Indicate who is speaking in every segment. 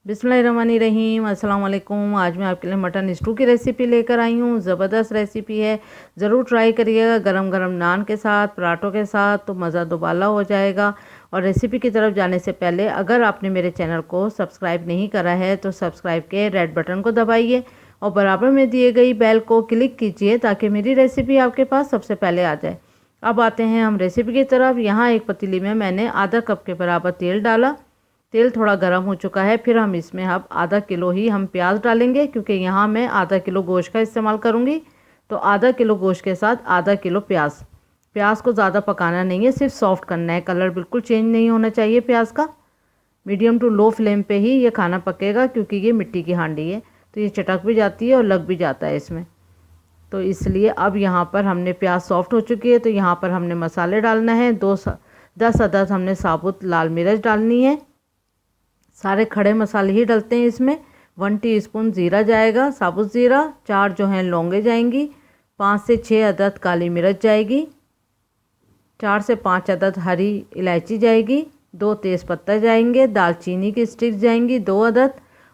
Speaker 1: बिस्मिल्लाहिर्रहमानिर्रहीम, अस्सलाम वालेकुम। आज मैं आपके लिए मटन स्टू की रेसिपी लेकर आई हूँ। ज़बरदस्त रेसिपी है, ज़रूर ट्राई करिएगा। गरम गरम नान के साथ, पराठों के साथ तो मज़ा दोबाला हो जाएगा। और रेसिपी की तरफ जाने से पहले अगर आपने मेरे चैनल को सब्सक्राइब नहीं करा है तो सब्सक्राइब के रेड बटन को दबाइए और बराबर में दिए गई बेल को क्लिक कीजिए ताकि मेरी रेसिपी आपके पास सबसे पहले आ जाए। अब आते हैं हम रेसिपी की तरफ। यहाँ एक पतीली में मैंने आधा कप के बराबर तेल डाला। तेल थोड़ा गर्म हो चुका है। फिर हम इसमें अब आधा किलो ही हम प्याज डालेंगे, क्योंकि यहाँ मैं आधा किलो गोश्त का इस्तेमाल करूँगी। तो आधा किलो गोश्त के साथ आधा किलो प्याज। प्याज को ज़्यादा पकाना नहीं है, सिर्फ सॉफ्ट करना है। कलर बिल्कुल चेंज नहीं होना चाहिए प्याज का। मीडियम टू लो फ्लेम पे ही ये खाना पकेगा, क्योंकि ये मिट्टी की हांडी है तो ये चटक भी जाती है और लग भी जाता है इसमें। तो इसलिए अब यहाँ पर हमने प्याज सॉफ्ट हो चुकी है तो यहाँ पर हमने मसाले डालना है। 10 अदद हमने साबुत लाल मिर्च डालनी है। सारे खड़े मसाले ही डलते हैं इसमें। 1 टीस्पून ज़ीरा जाएगा, साबुत ज़ीरा। 4 जो हैं लौंगे जाएंगी। 5 से 6 अदद काली मिर्च जाएगी। 4 से 5 अदद हरी इलायची जाएगी। 2 तेज़पत्ता जाएंगे। दालचीनी की स्टिक्स जाएंगी 2 अदद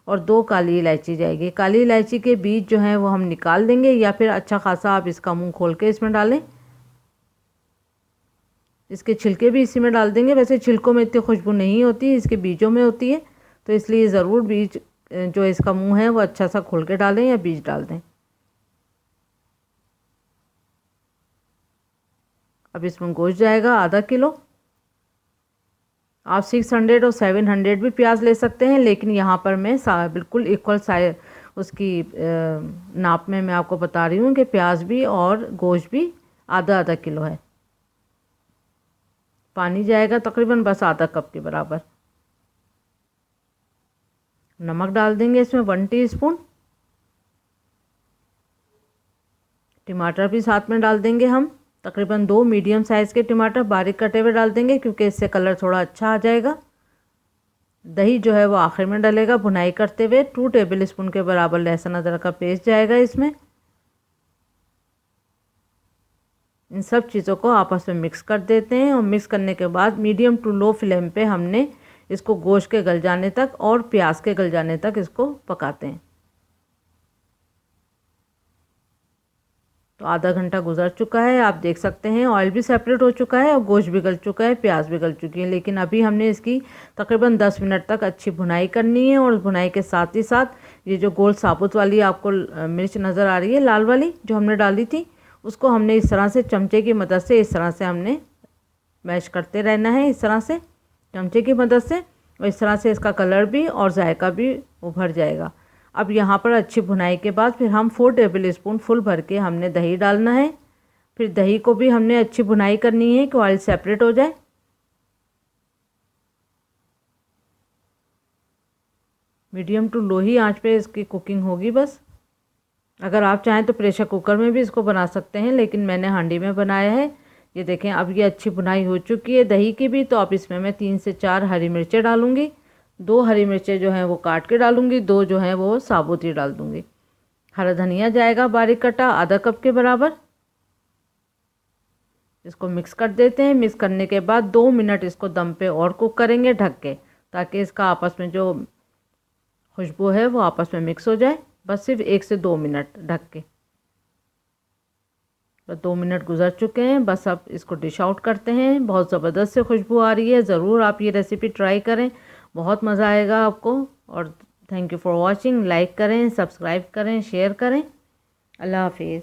Speaker 1: और 2 काली इलायची जाएगी। काली इलायची के बीज जो हैं वो हम निकाल देंगे, या फिर अच्छा खासा आप इसका मुंह खोल के इसमें डालें। इसके छिलके भी इसी में डाल देंगे। वैसे छिलकों में इतनी खुशबू नहीं होती, इसके बीजों में होती है, तो इसलिए ज़रूर बीज जो इसका मुंह है वो अच्छा सा खोल के डालें या बीज डाल दें। अब इसमें गोश्त जाएगा आधा किलो। आप 600 और 700 भी प्याज ले सकते हैं, लेकिन यहाँ पर मैं बिल्कुल इक्वल साइज उसकी नाप में मैं आपको बता रही हूँ कि प्याज भी और गोश्त भी आधा आधा किलो है। पानी जाएगा तकरीबन बस आधा कप के बराबर। नमक डाल देंगे इसमें 1 टीस्पून। टमाटर भी साथ में डाल देंगे हम। तकरीबन 2 मीडियम साइज़ के टमाटर बारीक कटे हुए डाल देंगे, क्योंकि इससे कलर थोड़ा अच्छा आ जाएगा। दही जो है वो आखिर में डलेगा भुनाई करते हुए। 2 टेबल स्पून के बराबर लहसुन अदरक का पेस्ट जाएगा इसमें। इन सब चीज़ों को आपस में मिक्स कर देते हैं और मिक्स करने के बाद मीडियम टू लो फ्लेम पे हमने इसको गोश्त के गल जाने तक और प्याज के गल जाने तक इसको पकाते हैं। तो आधा घंटा गुजर चुका है, आप देख सकते हैं ऑयल भी सेपरेट हो चुका है और गोश्त भी गल चुका है, प्याज भी गल चुकी है। लेकिन अभी हमने इसकी तकरीबन 10 मिनट तक अच्छी भुनाई करनी है। और भुनाई के साथ ही साथ ये जो गोल साबुत वाली आपको मिर्च नज़र आ रही है, लाल वाली जो हमने डाली थी, उसको हमने इस तरह से चमचे की मदद से इस तरह से हमने मैश करते रहना है, इस तरह से चमचे की मदद से। और इस तरह से इसका कलर भी और जायका भी उभर जाएगा। अब यहाँ पर अच्छी भुनाई के बाद फिर हम 4 टेबल स्पून फुल भर के हमने दही डालना है। फिर दही को भी हमने अच्छी भुनाई करनी है कि ऑयल सेपरेट हो जाए। मीडियम टू लो ही आंच पे इसकी कुकिंग होगी बस। अगर आप चाहें तो प्रेशर कुकर में भी इसको बना सकते हैं, लेकिन मैंने हांडी में बनाया है। ये देखें अब ये अच्छी भुनाई हो चुकी है दही की भी। तो अब इसमें मैं 3 से 4 हरी मिर्चें डालूँगी। 2 हरी मिर्चें जो हैं वो काट के डालूँगी, 2 जो हैं वो साबुत ही डाल दूँगी। हरा धनिया जाएगा बारीक कटा आधा कप के बराबर। इसको मिक्स कर देते हैं। मिक्स करने के बाद 2 मिनट इसको दम पे और कुक करेंगे ढक के, ताकि इसका आपस में जो खुशबू है वो आपस में मिक्स हो जाए। बस सिर्फ 1 से 2 मिनट ढक के। बस 2 मिनट गुजर चुके हैं। बस अब इसको डिश आउट करते हैं। बहुत ज़बरदस्त से खुशबू आ रही है। ज़रूर आप ये रेसिपी ट्राई करें, बहुत मज़ा आएगा आपको। और thank you for watching. Like करें, सब्सक्राइब करें, शेयर करें। अल्लाह हाफिज़।